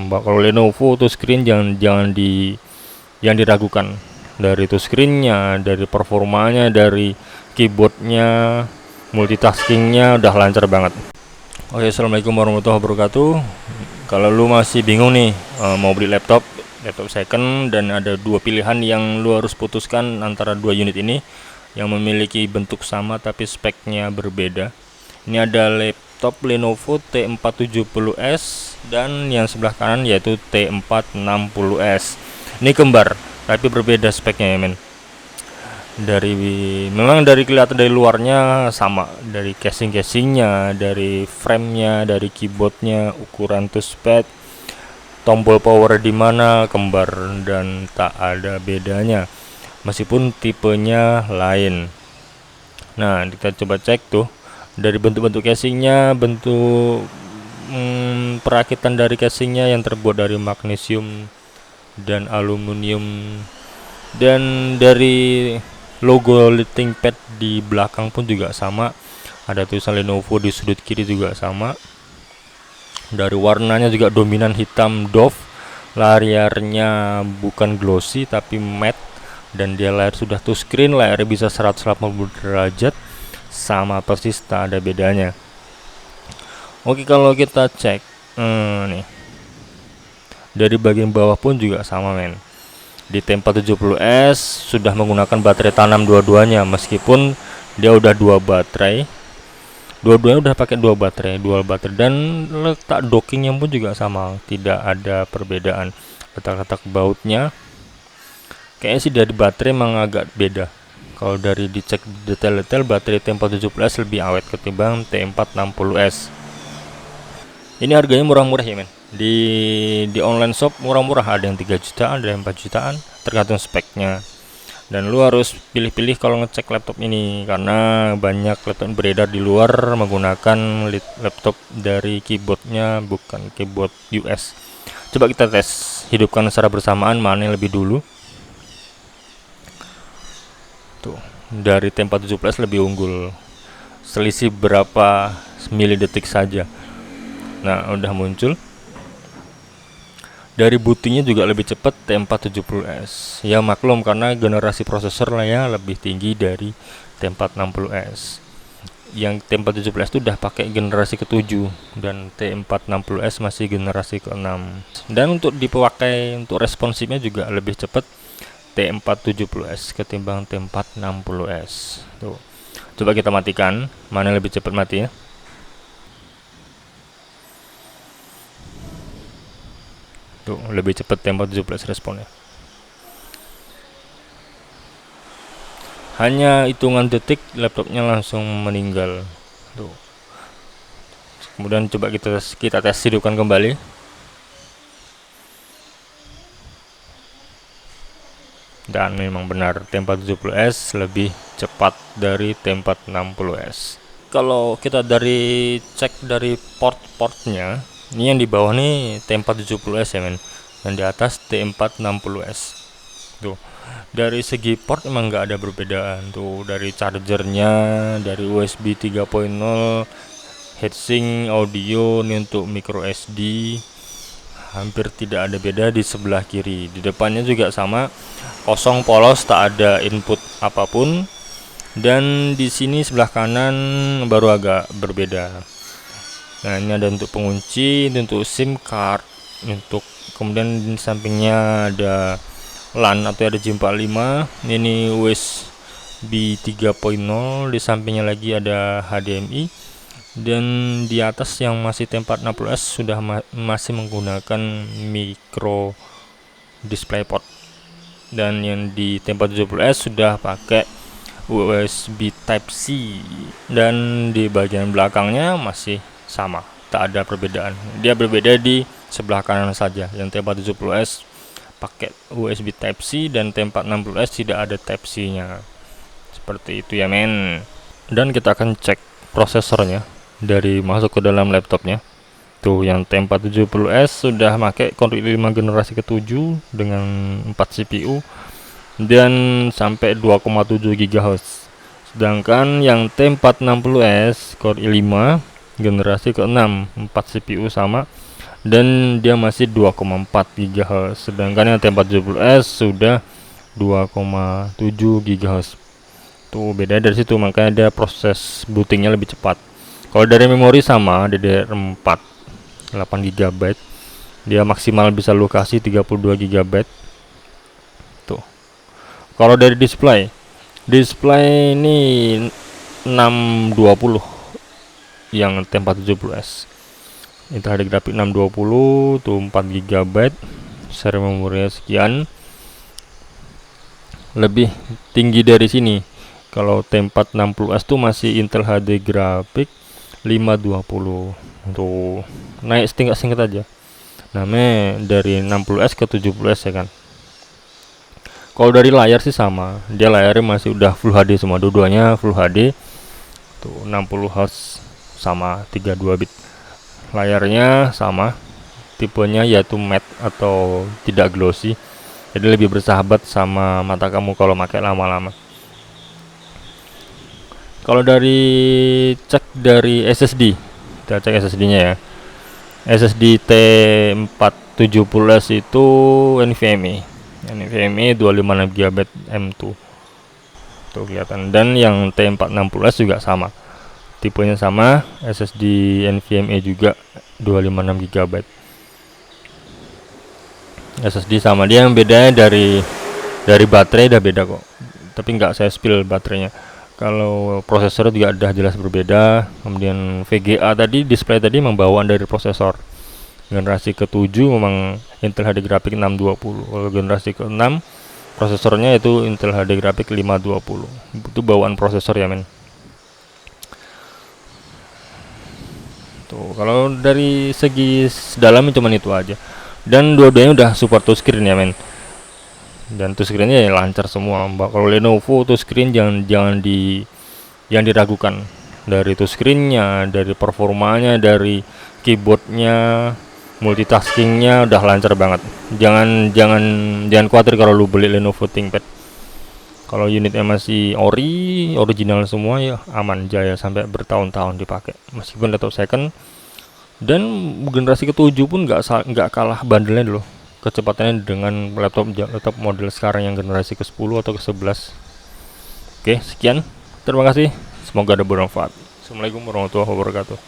Kalau Lenovo touchscreen jangan diragukan, dari touchscreennya, dari performanya, dari keyboardnya, multitaskingnya udah lancar banget. Oke, assalamualaikum warahmatullahi wabarakatuh. Kalau lu masih bingung nih mau beli laptop second, dan ada dua pilihan yang lu harus putuskan antara dua unit ini yang memiliki bentuk sama tapi speknya berbeda. Ini ada laptop Lenovo T470S dan yang sebelah kanan yaitu T460S. Ini kembar tapi berbeda speknya ya men. Memang dari kelihatan dari luarnya sama, dari casingnya, dari framenya, dari keyboardnya, ukuran touchpad, tombol power di mana kembar dan tak ada bedanya, meskipun tipenya lain. Nah, kita coba cek tuh dari bentuk-bentuk casingnya, bentuk perakitan dari casingnya yang terbuat dari magnesium dan aluminium, dan dari logo ThinkPad di belakang pun juga sama, ada tulisan Lenovo di sudut kiri juga sama. Dari warnanya juga dominan hitam doff, layarnya bukan glossy tapi matte, dan dia layar sudah touchscreen, layarnya bisa 180 derajat, sama persis, tak ada bedanya. Oke, kalau kita cek nih dari bagian bawah pun juga sama men. Di T470S sudah menggunakan baterai tanam dua-duanya, meskipun dia udah dua-duanya udah pakai dual baterai, dan letak dockingnya pun juga sama, tidak ada perbedaan. Letak-letak bautnya kayaknya sih dari baterai emang agak beda. Kalau dari dicek detail-detail, baterai T470S lebih awet ketimbang T460S. Ini harganya murah-murah ya men. Di online shop murah-murah, ada yang 3 jutaan, ada yang 4 jutaan, tergantung speknya. Dan lu harus pilih-pilih kalau ngecek laptop ini, karena banyak laptop beredar di luar menggunakan laptop dari keyboardnya bukan keyboard US. Coba kita tes, hidupkan secara bersamaan mana yang lebih dulu. Tuh, dari T470S lebih unggul, selisih berapa milidetik saja. Nah, udah muncul. Dari bootingnya juga lebih cepat T470S. Ya maklum, karena generasi prosesor lah ya lebih tinggi dari T460S. Yang T470S itu udah pakai generasi ke-7 dan T460S masih generasi ke-6. Dan untuk dipakai untuk responsifnya juga lebih cepat T470S ketimbang T460S. Tuh. Coba kita matikan, mana lebih cepat mati ya. Tuh, lebih cepat T470S responnya. Hanya hitungan detik laptopnya langsung meninggal. Tuh. Kemudian coba kita tes, hidupkan kembali. Dan memang benar T470S lebih cepat dari T460S. Kalau kita cek dari port-portnya, ini yang di bawah nih T470S ya men, dan di atas T460S. Tuh, dari segi port emang nggak ada perbedaan tuh, dari chargernya, dari USB 3.0, heatsink, audio, ini untuk micro SD, hampir tidak ada beda. Di sebelah kiri, di depannya juga sama, kosong polos, tak ada input apapun. Dan di sini sebelah kanan baru agak berbeda. Nah, ini ada untuk pengunci, ini untuk SIM card, kemudian di sampingnya ada LAN atau ada J45. Ini USB 3.0, di sampingnya lagi ada HDMI. Dan di atas yang masih T460S sudah masih menggunakan micro DisplayPort. Dan yang di T470S sudah pakai USB Type-C, dan di bagian belakangnya masih sama, tak ada perbedaan. Dia berbeda di sebelah kanan saja. Yang T470S pakai USB Type-C dan T460S tidak ada Type-C-nya. Seperti itu ya men. Dan kita akan cek prosesornya dari masuk ke dalam laptopnya. Tuh, yang T470S sudah pakai Core i5 generasi ke-7 dengan 4 CPU dan sampai 2,7 GHz. Sedangkan yang T460S Core i5 generasi ke-6, 4 CPU sama dan dia masih 2,4 GHz, sedangkan yang T470S sudah 2,7 GHz. Tuh beda dari situ, makanya dia proses bootingnya lebih cepat. Kalau dari memori sama, DDR4 8 GB, dia maksimal bisa lokasi 32 GB. Tuh. Kalau dari display ini 620 yang T470S. Intel HD grafik 620 tuh 4 GB, share memorinya sekian. Lebih tinggi dari sini. Kalau T460S tuh masih Intel HD grafik 520. Tuh naik singkat aja. Namanya dari 60S ke 70S ya kan. Kalau dari layar sih sama, dia layarnya masih udah Full HD semua, dua-duanya Full HD. Tuh 60 Hz sama 32 bit. Layarnya sama, tipenya yaitu matte atau tidak glossy. Jadi lebih bersahabat sama mata kamu kalau pakai lama-lama. Kalau dari cek dari SSD, kita cek SSD-nya ya. SSD T470S itu NVMe 256 GB M2. Tuh kelihatan. Dan yang T460S juga sama. Tipenya sama, SSD NVMe juga 256 GB. SSD sama, dia yang bedanya dari baterai udah beda kok. Tapi nggak saya spill baterainya. Kalau prosesor juga udah jelas berbeda. Kemudian VGA tadi, display tadi memang bawaan dari prosesor. Generasi ke-7 memang Intel HD grafik 620. Kalau generasi ke-6 prosesornya itu Intel HD grafik 520. Itu bawaan prosesor ya men. Tuh, kalau dari segi dalamnya cuman itu aja. Dan dua-duanya udah support touchscreen ya men. Dan touchscreennya ya lancar semua. Kalau Lenovo touchscreen jangan diragukan. Dari touchscreennya, dari performanya, dari keyboardnya, multitaskingnya udah lancar banget. Jangan khawatir kalau lu beli Lenovo ThinkPad. Kalau unitnya masih original semua ya aman jaya sampai bertahun-tahun dipakai. Meskipun laptop second, dan generasi ke-7 pun nggak kalah bandelnya dulu kecepatannya dengan laptop model sekarang yang generasi ke-10 atau ke-11. Oke, sekian. Terima kasih. Semoga ada bermanfaat. Assalamualaikum warahmatullahi wabarakatuh.